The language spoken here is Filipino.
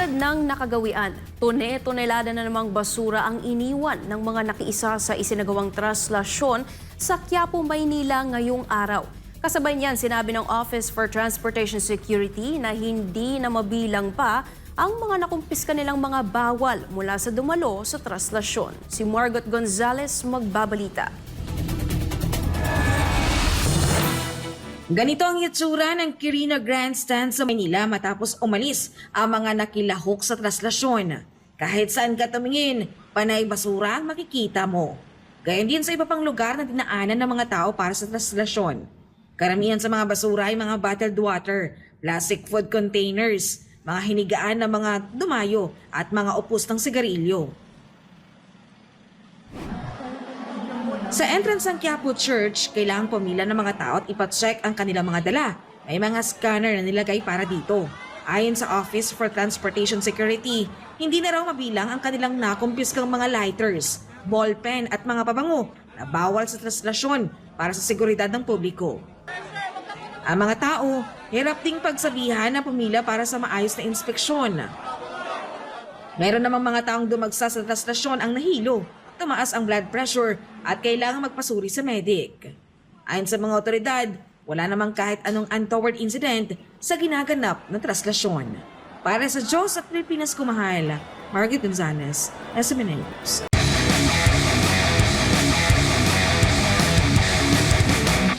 Tulad ng nakagawian, tone-tonelada na namang basura ang iniwan ng mga nakiisa sa isinagawang traslasyon sa Quiapo, Maynila ngayong araw. Kasabay niyan, sinabi ng Office for Transportation Security na hindi na mabilang pa ang mga nakumpiska nilang mga bawal mula sa dumalo sa traslasyon. Si Margot Gonzalez magbabalita. Ganito ang itsura ng Quirino Grandstand sa Manila matapos umalis ang mga nakilahok sa traslasyon. Kahit saan ka tumingin, panay basura ang makikita mo. Gayon din sa iba pang lugar na dinaanan ng mga tao para sa traslasyon. Karamihan sa mga basura ay mga bottled water, plastic food containers, mga hinigaan ng mga dumayo at mga upos ng sigarilyo. Sa entrance ng Quiapo Church, kailangang pumila ng mga tao at ipacheck ang kanilang mga dala. May mga scanner na nilagay para dito. Ayon sa Office for Transportation Security, hindi na raw mabilang ang kanilang nakumpiskang mga lighters, ballpen at mga pabango na bawal sa traslasyon para sa seguridad ng publiko. Ang mga tao, hirap ding pagsabihan na pumila para sa maayos na inspeksyon. Meron namang mga taong dumagsa sa traslasyon ang nahilo, tumaas ang blood pressure at kailangang magpasuri sa medic. Ayon sa mga otoridad, wala namang kahit anong untoward incident sa ginaganap na traslasyon. Para sa Diyos at Pilipinas Kumahal, Margot Gonzalez, SMN News.